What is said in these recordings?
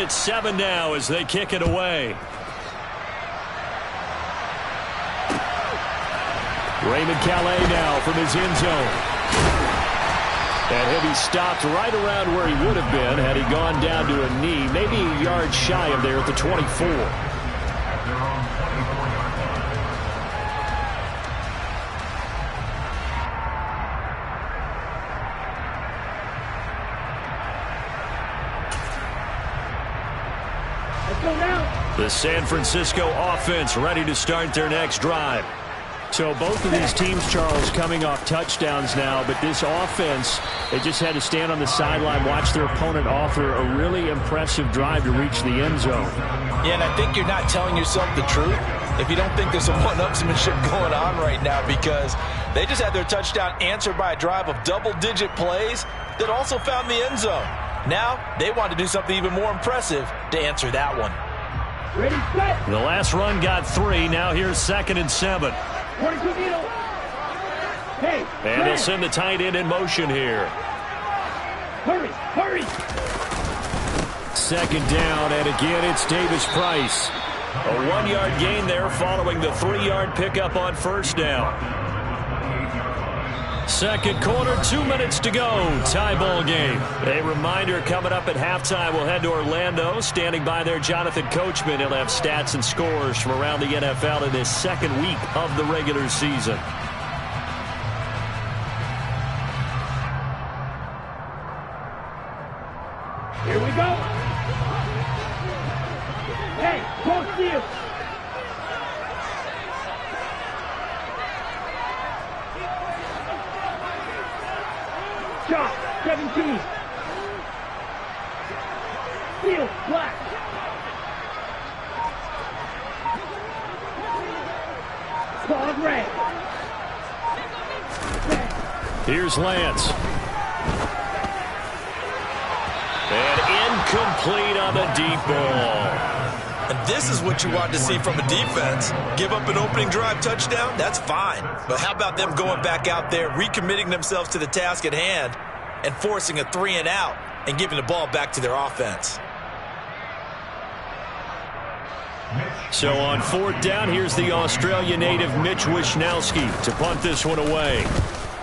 it's 7 now as they kick it away. Raymond Calais now from his end zone. And he'll be stopped right around where he would have been had he gone down to a knee, maybe a yard shy of there at the 24. The San Francisco offense ready to start their next drive. So both of these teams, Charles, coming off touchdowns now, but this offense, they just had to stand on the sideline, watch their opponent offer a really impressive drive to reach the end zone. Yeah, and I think you're not telling yourself the truth if you don't think there's some one-upsmanship going on right now, because they just had their touchdown answered by a drive of double-digit plays that also found the end zone. Now they want to do something even more impressive to answer that one. Ready, set. The last run got 3. Now here's 2nd and 7. Hey, and they'll send the tight end in motion here. Hurry, hurry. 2nd down, and again it's Davis Price. A 1-yard gain there following the 3-yard pickup on 1st down. 2nd quarter, 2 minutes to go. Tie ball game. A reminder coming up at halftime. We'll head to Orlando. Standing by there, Jonathan Coachman. He'll have stats and scores from around the NFL in this 2nd week of the regular season. Here we go. Hey, close to you. Shot, 17. Field, black. Claws red. Here's Lance. And incomplete on the deep ball. And this is what you want to see from a defense. Give up an opening drive touchdown, that's fine. But how about them going back out there, recommitting themselves to the task at hand, and forcing a 3-and-out and giving the ball back to their offense. So on 4th down, here's the Australia native Mitch Wishnowski to punt this one away.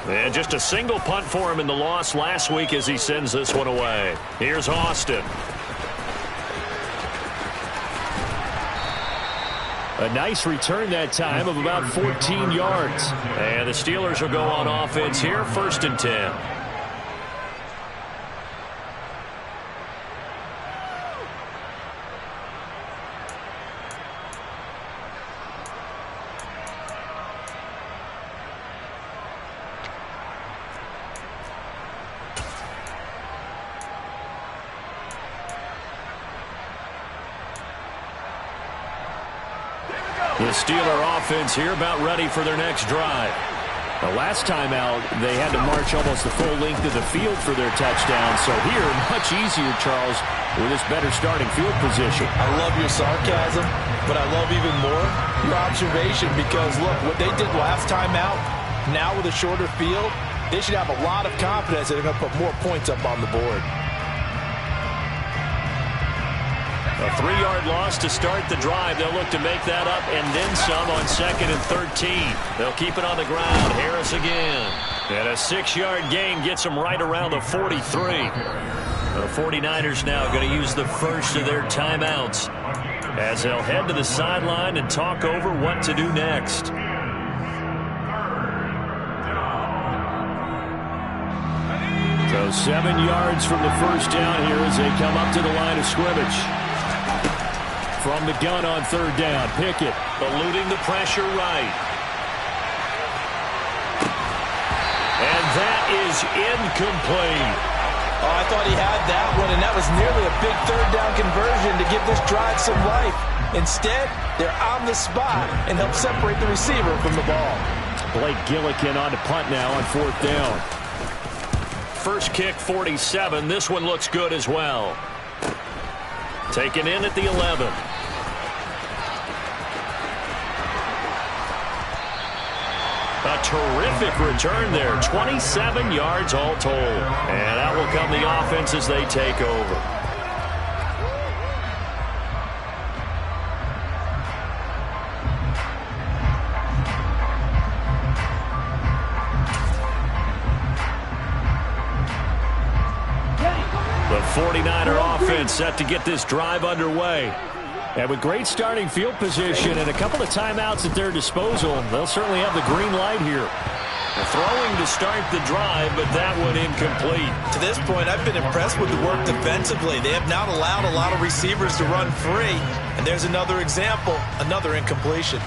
And just a single punt for him in the loss last week as he sends this one away. Here's Austin. A nice return that time of about 14 yards. And the Steelers will go on offense here, 1st and 10. The Steeler offense here about ready for their next drive. The last time out, they had to march almost the full length of the field for their touchdown. So here, much easier, Charles, with this better starting field position. I love your sarcasm, but I love even more your observation, because, look, what they did last time out, now with a shorter field, they should have a lot of confidence that they're going to put more points up on the board. A 3-yard loss to start the drive. They'll look to make that up and then some on 2nd and 13. They'll keep it on the ground. Harris again. And a 6-yard gain gets them right around the 43. The 49ers now going to use the first of their timeouts as they'll head to the sideline and talk over what to do next. So 7 yards from the first down here as they come up to the line of scrimmage. From the gun on 3rd down, Pickett eluding the pressure right. And that is incomplete. Oh, I thought he had that one, and that was nearly a big 3rd down conversion to give this drive some life. Instead, they're on the spot and help separate the receiver from the ball. Blake Gillikin on to punt now on 4th down. First kick, 47. This one looks good as well. Taken in at the 11. A terrific return there. 27 yards all told. And that will come the offense as they take over. 49er offense set to get this drive underway. And with great starting field position and a couple of timeouts at their disposal, they'll certainly have the green light here. Throwing to start the drive, but that one incomplete. To this point, I've been impressed with the work defensively. They have not allowed a lot of receivers to run free. And there's another example, another incompletion.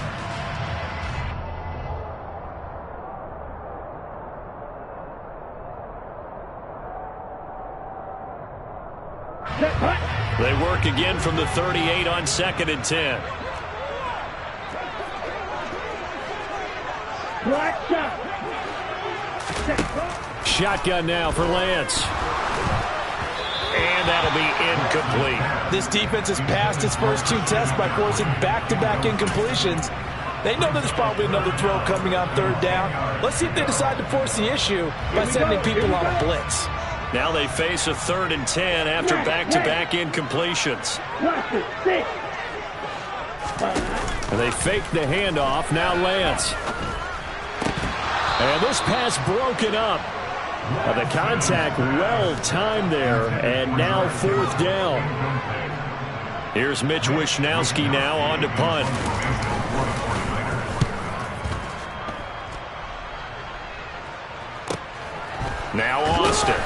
They work again from the 38 on 2nd and 10. Shotgun now for Lance. And that'll be incomplete. This defense has passed its first 2 tests by forcing back-to-back incompletions. They know that there's probably another throw coming on 3rd down. Let's see if they decide to force the issue by sending people on a blitz. Now they face a 3rd and 10 after back-to-back incompletions. They fake the handoff. Now Lance. And this pass broken up. The contact well timed there. And now 4th down. Here's Mitch Wishnowski now on to punt. Now Austin.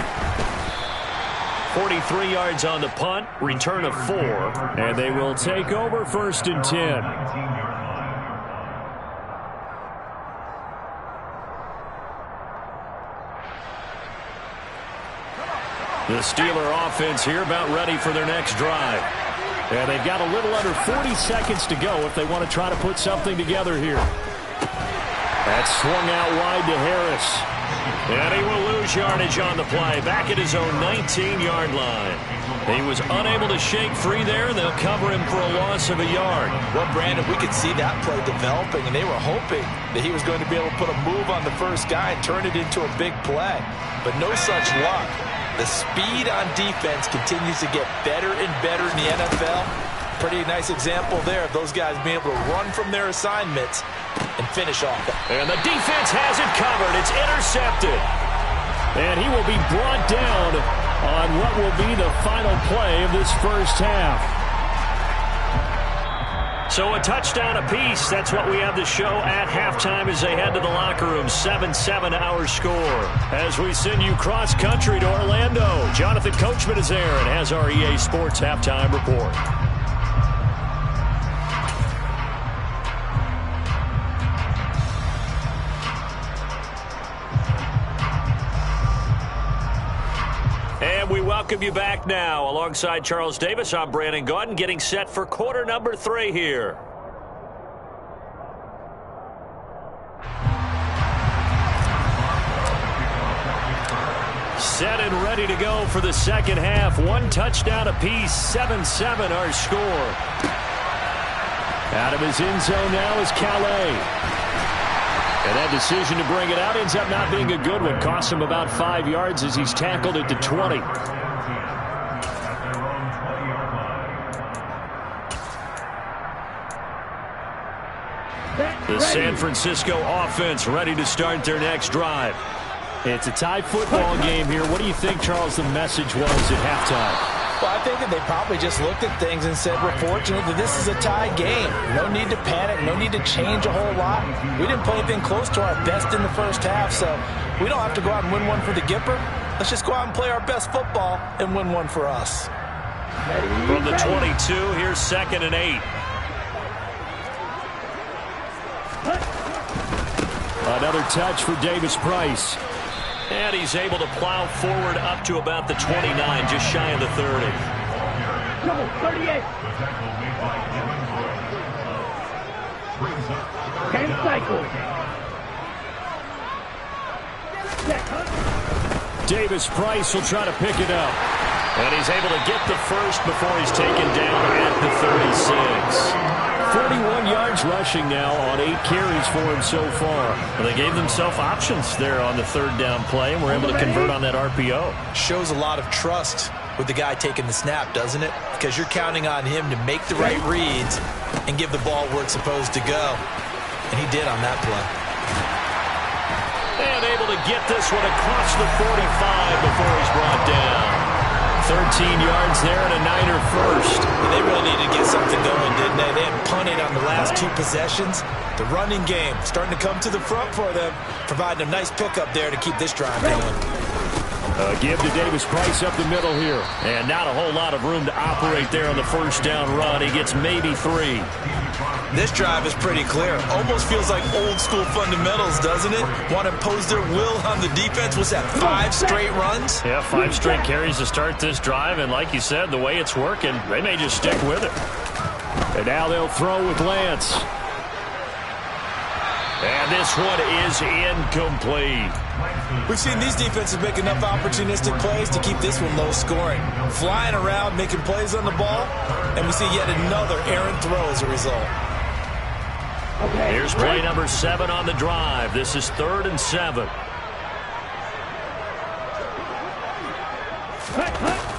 43 yards on the punt, return of 4, and they will take over 1st and 10. The Steeler offense here about ready for their next drive. And they've got a little under 40 seconds to go if they want to try to put something together here. That's swung out wide to Harris. And he will lose yardage on the play, back at his own 19-yard line. He was unable to shake free there, and they'll cover him for a loss of a yard. Well, Brandon, we could see that play developing, and they were hoping that he was going to be able to put a move on the first guy and turn it into a big play. But no such luck. The speed on defense continues to get better and better in the NFL. Pretty nice example there of those guys being able to run from their assignments and finish off. And the defense has it covered. It's intercepted. And he will be brought down on what will be the final play of this first half. So a touchdown apiece. That's what we have to show at halftime as they head to the locker room. 7-7 our score. As we send you cross-country to Orlando, Jonathan Coachman is there and has our EA Sports halftime report. And we welcome you back now. Alongside Charles Davis, I'm Brandon Gaudin, getting set for quarter number 3 here. Set and ready to go for the second half. 1 touchdown apiece, 7-7 our score. Out of his end zone now is Calais. And that decision to bring it out ends up not being a good one. Costs him about 5 yards as he's tackled at the 20. The San Francisco offense ready to start their next drive. It's a tie football game here. What do you think, Charles, the message was at halftime? Well, I think that they probably just looked at things and said, we're fortunate that this is a tie game. No need to panic, no need to change a whole lot. We didn't play anything close to our best in the first half, so we don't have to go out and win one for the Gipper. Let's just go out and play our best football and win one for us. From the 22, here's 2nd and 8. Another touch for Davis Price. And he's able to plow forward up to about the 29, just shy of the 30. 38. 10 cycles. Davis Price will try to pick it up. And he's able to get the first before he's taken down at the 36. 41 yards rushing now on 8 carries for him so far. Well, they gave themselves options there on the 3rd down play, and were able to convert on that RPO. Shows a lot of trust with the guy taking the snap, doesn't it? Because you're counting on him to make the right reads and give the ball where it's supposed to go. And he did on that play. And able to get this one across the 45 before he's brought down. 13 yards there and a Niner first. They really needed to get something going, didn't they? They had punted on the last 2 possessions. The running game starting to come to the front for them, providing a nice pickup there to keep this drive going. Give to Davis Price up the middle here. And not a whole lot of room to operate there on the first down run. He gets maybe 3. This drive is pretty clear. Almost feels like old school fundamentals, doesn't it? Want to impose their will on the defense. Was that 5 straight runs? Yeah, 5 straight carries to start this drive. And like you said, the way it's working, they may just stick with it. And now they'll throw with Lance. And this one is incomplete. We've seen these defenses make enough opportunistic plays to keep this one low scoring. Flying around, making plays on the ball, and we see yet another errant throw as a result. Here's play number 7 on the drive. This is 3rd and 7.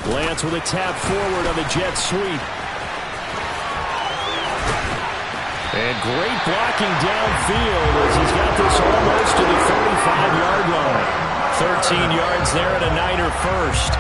Lance with a tap forward on the jet sweep. And great blocking downfield as he's got this almost to the 35-yard line. 13 yards there and a Niner first.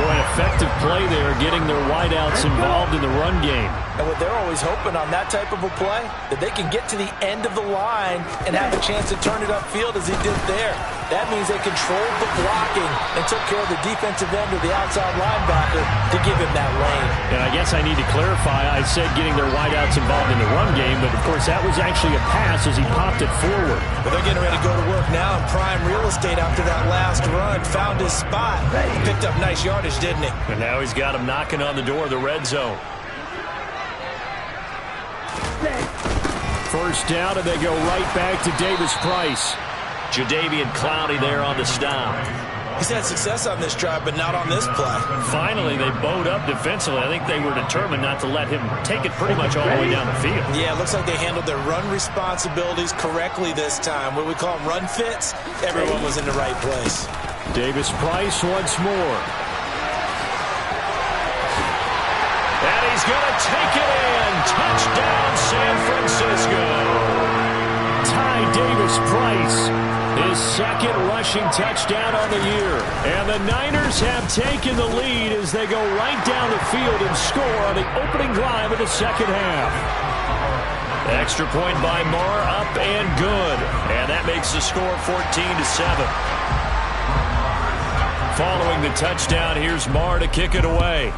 Boy, an effective play there, getting their wideouts involved in the run game. And what they're always hoping on that type of a play, that they can get to the end of the line and have a chance to turn it upfield as he did there. That means they controlled the blocking and took care of the defensive end or the outside linebacker to give him that lane. And I guess I need to clarify, I said getting their wideouts involved in the run game, but of course that was actually a pass as he popped it forward. But they're getting ready to go to work now in prime real estate after that last run. Found his spot. Picked up nice yardage, didn't he? And now he's got him knocking on the door of the red zone. First down, and they go right back to Davis Price. Jadeveon Clowney there on the stop. He's had success on this drive, but not on this play. Finally, they bowed up defensively. I think they were determined not to let him take it pretty much all the way down the field. Yeah, it looks like they handled their run responsibilities correctly this time. What we call them run fits, everyone was in the right place. Davis Price once more. And he's going to take it in. Touchdown, San Francisco. Ty Davis Price, his 2nd rushing touchdown on the year. And the Niners have taken the lead as they go right down the field and score on the opening drive of the 2nd half. Extra point by Marr, up and good. And that makes the score 14-7. Following the touchdown, here's Marr to kick it away.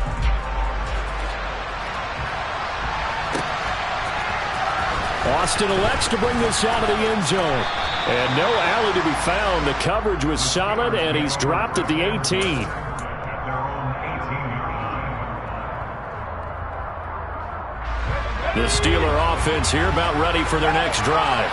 Austin elects to bring this out of the end zone. And no alley to be found. The coverage was solid, and he's dropped at the 18. The Steeler offense here about ready for their next drive.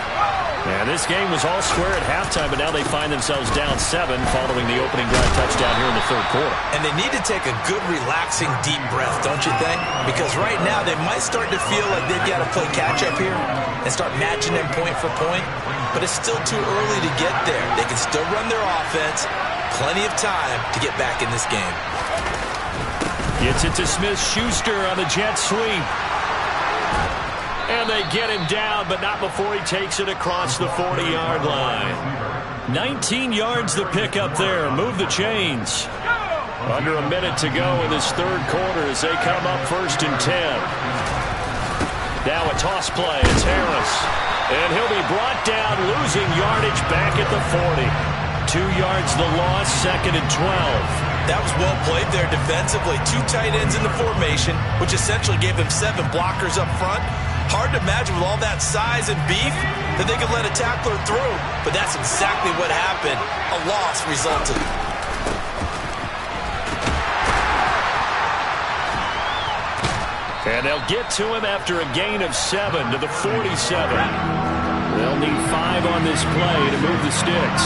And this game was all square at halftime, but now they find themselves down 7 following the opening drive touchdown here in the 3rd quarter. And they need to take a good, relaxing, deep breath, don't you think? Because right now they might start to feel like they've got to play catch-up here and start matching them point for point. But it's still too early to get there. They can still run their offense. Plenty of time to get back in this game. Gets it to Smith-Schuster on the jet sweep. And they get him down, but not before he takes it across the 40-yard line. 19 yards the pickup there. Move the chains. Under a minute to go in this 3rd quarter as they come up 1st and 10. Now a toss play. It's Harris. And he'll be brought down, losing yardage back at the 40. 2 yards the loss, 2nd and 12. That was well played there defensively. 2 tight ends in the formation, which essentially gave them 7 blockers up front. Hard to imagine with all that size and beef that they could let a tackler through. But that's exactly what happened. A loss resulted. And they'll get to him after a gain of 7 to the 47. They'll need 5 on this play to move the sticks.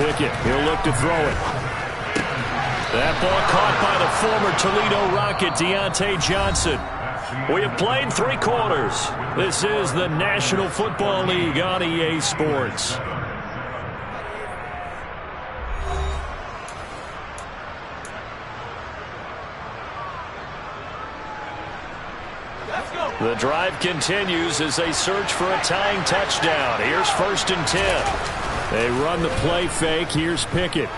Pickett, he'll look to throw it. That ball caught by the former Toledo Rocket, Deontay Johnson. We have played 3 quarters. This is the National Football League on EA Sports. The drive continues as they search for a tying touchdown. Here's 1st and 10. They run the play fake. Here's Pickett.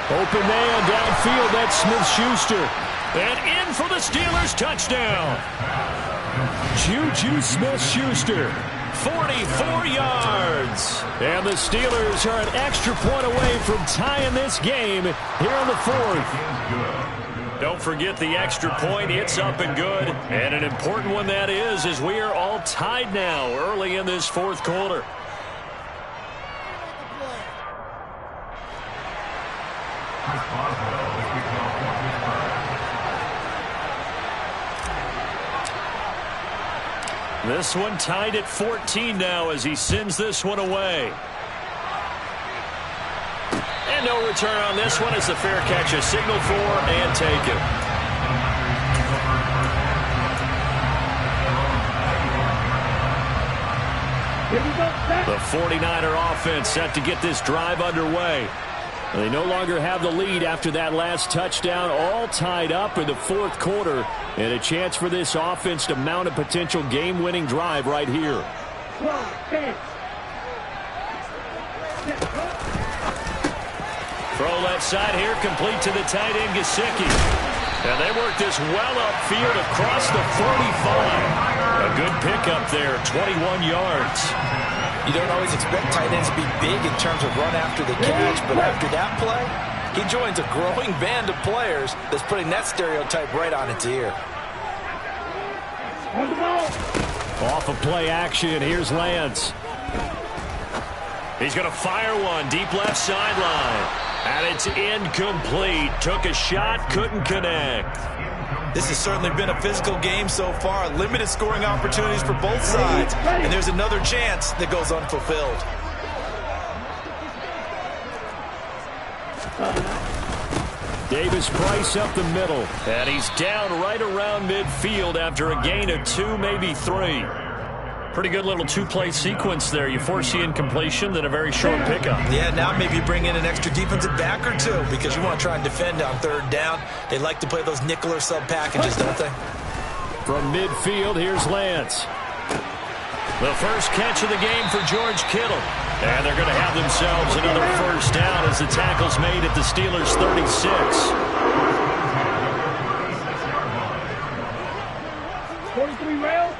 Open man downfield. That's Smith-Schuster. And in for the Steelers touchdown. Juju Smith-Schuster, 44 yards. And the Steelers are an extra point away from tying this game here in the fourth. Don't forget the extra point. It's up and good. And an important one that is, as we are all tied now early in this fourth quarter. This one tied at 14 now as he sends this one away. And no return on this one as the fair catch is signaled for and taken. The 49er offense set to get this drive underway. They no longer have the lead after that last touchdown, all tied up in the fourth quarter, and a chance for this offense to mount a potential game-winning drive right here. Throw left side here, complete to the tight end, Gesicki. And they work this well upfield across the 45. A good pickup there, 21 yards. You don't always expect tight ends to be big in terms of run after the catch, but after that play, he joins a growing band of players that's putting that stereotype right on its ear. Off of play action, here's Lance. He's going to fire one, deep left sideline. And it's incomplete. Took a shot, couldn't connect. This has certainly been a physical game so far. Limited scoring opportunities for both sides. And there's another chance that goes unfulfilled. Davis Price up the middle. And he's down right around midfield after a gain of 2, maybe 3. Pretty good little two-play sequence there. You force the incompletion, then a very short pickup. Yeah, now maybe bring in an extra defensive back or two because you want to try and defend on third down. They like to play those nickel or sub packages, don't they? From midfield, here's Lance. The first catch of the game for George Kittle. And they're going to have themselves another first down as the tackle's made at the Steelers' 36. 43 rail.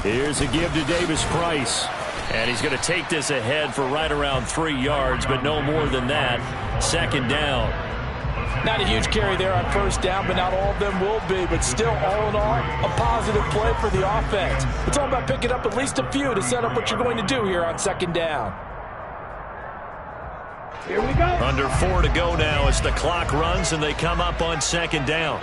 Here's a give to Davis Price. And he's going to take this ahead for right around 3 yards, but no more than that. Second down. Not a huge carry there on first down, but not all of them will be. But still, all in all, a positive play for the offense. It's all about picking up at least a few to set up what you're going to do here on second down. Here we go. Under 4 to go now as the clock runs and they come up on second down.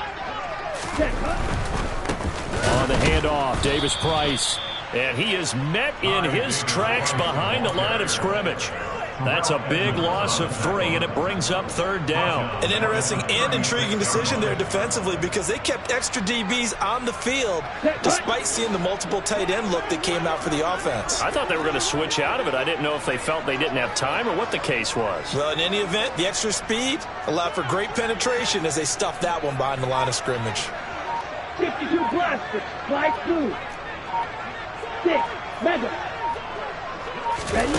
On the handoff, Davis Price. And he is met in his tracks behind the line of scrimmage. That's a big loss of 3, and it brings up third down. An interesting and intriguing decision there defensively because they kept extra DBs on the field despite seeing the multiple tight end look that came out for the offense. I thought they were going to switch out of it. I didn't know if they felt they didn't have time or what the case was. Well, in any event, the extra speed allowed for great penetration as they stuffed that one behind the line of scrimmage. 52 blaster, slide 2. 6, Madden. Ready?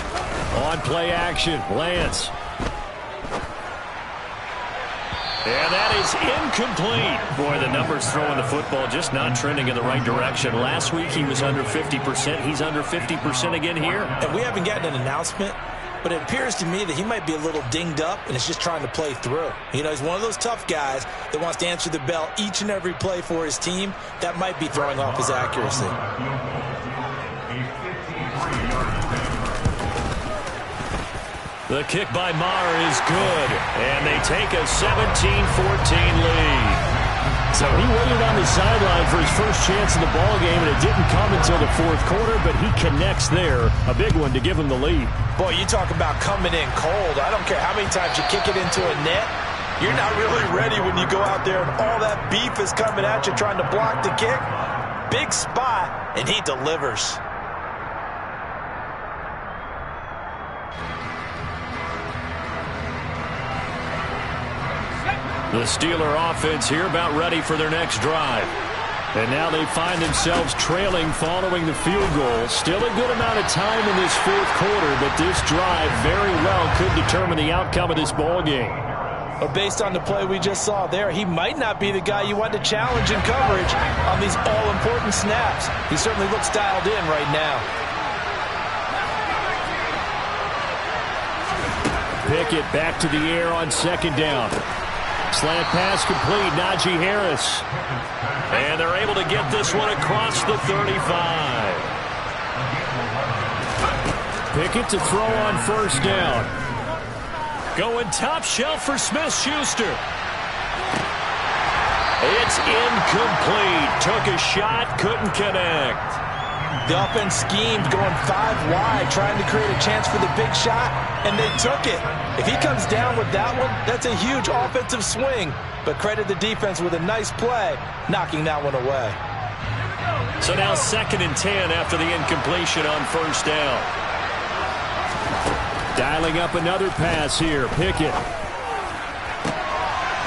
On play action, Lance. And that is incomplete. Boy, the numbers throwing the football just not trending in the right direction. Last week he was under 50%. He's under 50% again here. And we haven't gotten an announcement, but it appears to me that he might be a little dinged up and is just trying to play through. You know, he's one of those tough guys that wants to answer the bell each and every play for his team. That might be throwing off his accuracy. The kick by Maher is good, and they take a 17-14 lead. So he waited on the sideline for his first chance in the ballgame, and it didn't come until the fourth quarter, but he connects there. A big one to give him the lead. Boy, you talk about coming in cold. I don't care how many times you kick it into a net. You're not really ready when you go out there and all that beef is coming at you trying to block the kick. Big spot, and he delivers. The Steeler offense here about ready for their next drive. And now they find themselves trailing following the field goal. Still a good amount of time in this fourth quarter, but this drive very well could determine the outcome of this ball game. But based on the play we just saw there, he might not be the guy you want to challenge in coverage on these all-important snaps. He certainly looks dialed in right now. Pickett back to the air on second down. Slant pass complete, Najee Harris. And they're able to get this one across the 35. Pickett to throw on first down. Going top shelf for Smith-Schuster. It's incomplete. Took a shot, couldn't connect. The offense schemed, going 5 wide, trying to create a chance for the big shot, and they took it. If he comes down with that one, that's a huge offensive swing. But credit the defense with a nice play, knocking that one away. So now 2nd and 10 after the incompletion on first down. Dialing up another pass here, Pickett.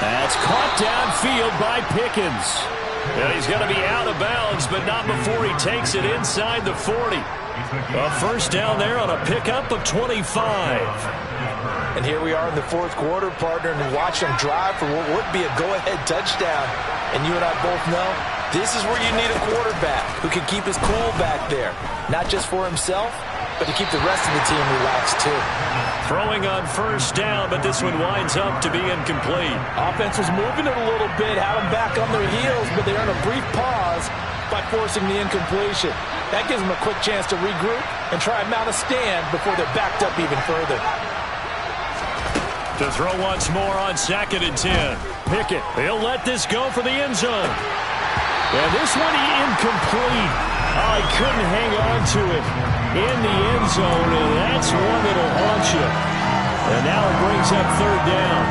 That's caught downfield by Pickens. And he's going to be out of bounds, but not before he takes it inside the 40. A first down there on a pickup of 25. And here we are in the fourth quarter, partner, and watch them drive for what would be a go-ahead touchdown. And you and I both know this is where you need a quarterback who can keep his cool back there. Not just for himself, but to keep the rest of the team relaxed too. Throwing on first down, but this one winds up to be incomplete. Offense was moving it a little bit, had them back on their heels, but they earned a brief pause by forcing the incompletion. That gives them a quick chance to regroup and try and mount a stand before they're backed up even further. To throw once more on 2nd and 10. Pickett, he'll let this go for the end zone. And this one incomplete. Oh, he couldn't hang on to it in the end zone, and that's one that'll haunt you. And now it brings up 3rd down.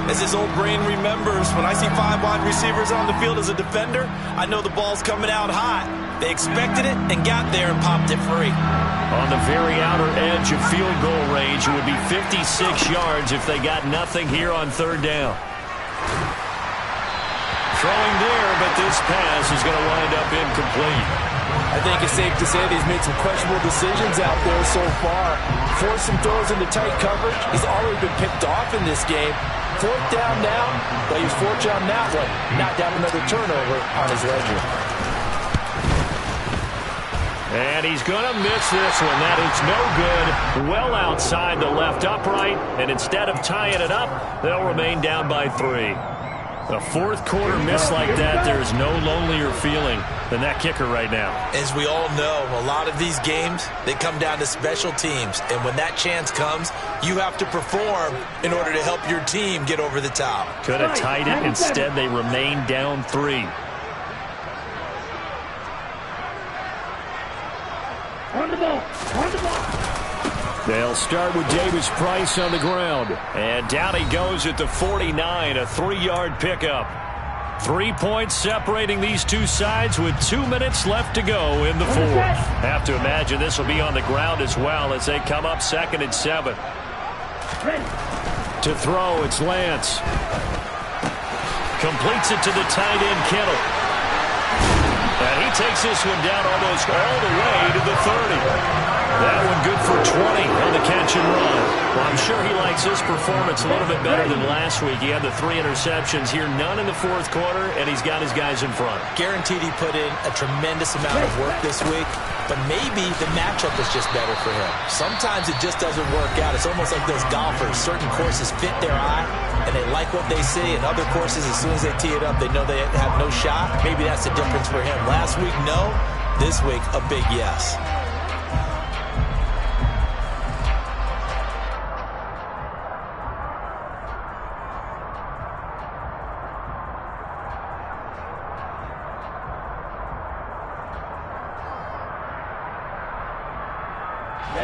As his old brain remembers, when I see 5 wide receivers on the field as a defender, I know the ball's coming out hot. They expected it and got there and popped it free. On the very outer edge of field goal range, it would be 56 yards if they got nothing here on 3rd down. Throwing there, but this pass is going to wind up incomplete. I think it's safe to say that he's made some questionable decisions out there so far. Forced some throws into tight coverage. He's already been picked off in this game. 4th down now, but he was fortunate on that one. Not to have another turnover on his ledger. And he's going to miss this one. That is no good. Well outside the left upright. And instead of tying it up, they'll remain down by 3. A fourth quarter miss like that, there is no lonelier feeling than that kicker right now. As we all know, a lot of these games, they come down to special teams. And when that chance comes, you have to perform in order to help your team get over the top. Could have tied it. Instead, they remain down 3. On the ball. On the ball. They'll start with Davis Price on the ground. And down he goes at the 49, a 3-yard pickup. 3 points separating these two sides with 2 minutes left to go in the fourth. Have to imagine this will be on the ground as well as they come up 2nd and 7. To throw, it's Lance. Completes it to the tight end, Kittle. And he takes this one down almost all the way to the 30. That one good for 20 on the catch and run. Well, I'm sure he likes his performance a little bit better than last week. He had the 3 interceptions here, none in the fourth quarter, and he's got his guys in front. Guaranteed he put in a tremendous amount of work this week, but maybe the matchup is just better for him. Sometimes it just doesn't work out. It's almost like those golfers. Certain courses fit their eye, and they like what they see, and other courses, as soon as they tee it up, they know they have no shot. Maybe that's the difference for him. Last week, no. This week, a big yes.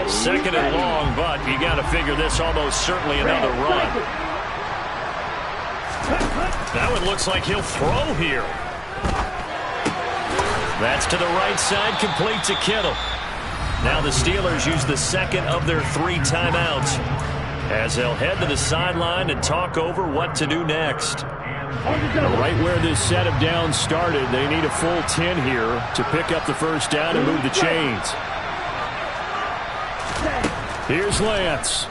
Second and long, but you got to figure this almost certainly another run. That one looks like he'll throw here. That's to the right side, complete to Kittle. Now the Steelers use the second of their 3 timeouts as they'll head to the sideline and talk over what to do next. Right where this set of downs started, they need a full 10 here to pick up the first down and move the chains. Here's Lance.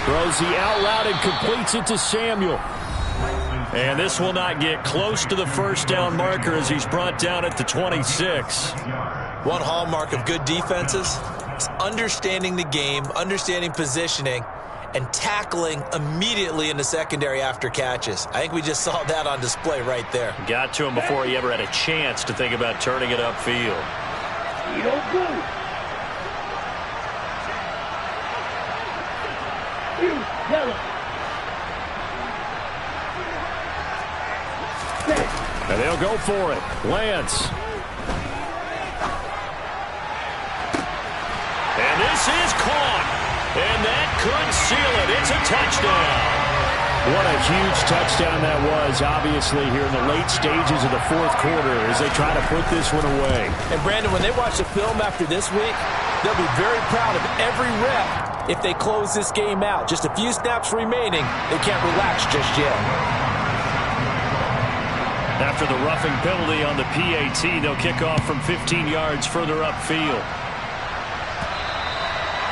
Throws the out route and completes it to Samuel. And this will not get close to the first down marker as he's brought down at the 26. One hallmark of good defenses is understanding the game, understanding positioning, and tackling immediately in the secondary after catches. I think we just saw that on display right there. Got to him before he ever had a chance to think about turning it upfield. You don't go. You yellow. And they'll go for it. Lance. And this is caught. And that could seal it. It's a touchdown. What a huge touchdown that was, obviously, here in the late stages of the fourth quarter as they try to put this one away. And, Brandon, when they watch the film after this week, they'll be very proud of every rep if they close this game out. Just a few snaps remaining. They can't relax just yet. After the roughing penalty on the PAT, they'll kick off from 15 yards further upfield.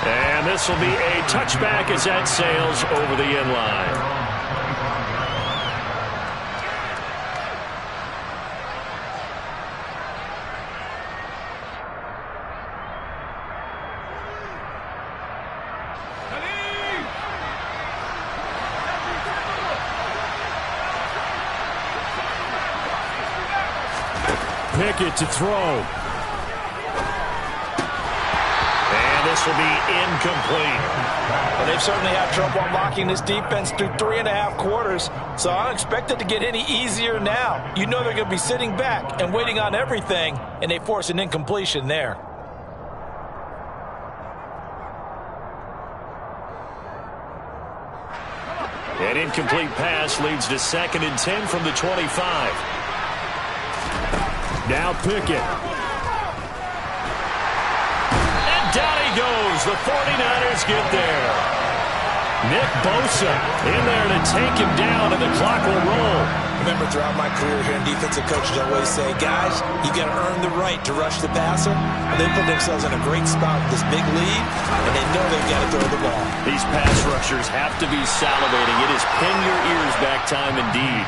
And this will be a touchback as that sails over the end line. Pickett to throw. And this will be incomplete. Well, they've certainly had trouble unlocking this defense through 3.5 quarters, so I don't expect it to get any easier now. You know they're going to be sitting back and waiting on everything, and they force an incompletion there. An incomplete pass leads to 2nd and 10 from the 25. Now Pickett. And down he goes. The 49ers get there. Nick Bosa in there to take him down, and the clock will roll. Remember, throughout my career here in defensive coaches always say, guys, you got to earn the right to rush the passer. And they put themselves in a great spot with this big lead, and they know they've got to throw the ball. These pass rushers have to be salivating. It is pin your ears back time indeed.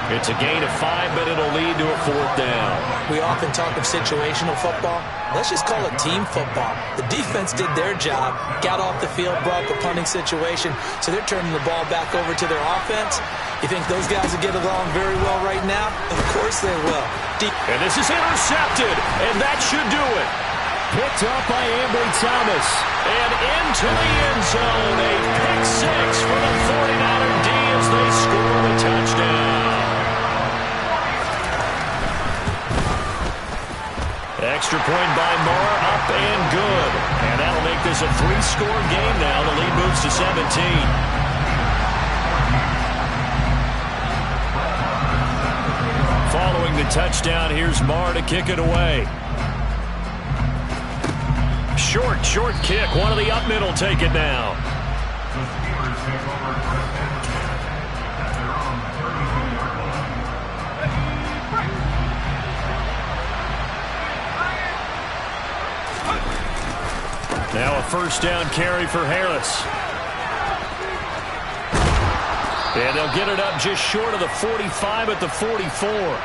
It's a gain of 5, but it'll lead to a 4th down. We often talk of situational football. Let's just call it team football. The defense did their job, got off the field, brought the punting situation, so they're turning the ball back over to their offense. You think those guys will get along very well right now? Of course they will. And this is intercepted, and that should do it. Picked up by Ambry Thomas. And into the end zone. A pick 6 for the 49er D as they score the touchdown. Extra point by Moore, up and good. And that'll make this a 3-score game now. The lead moves to 17. Following the touchdown, here's Moore to kick it away. Short kick. One of the up middle take it now. Now a first down carry for Harris. And they'll get it up just short of the 45 at the 44.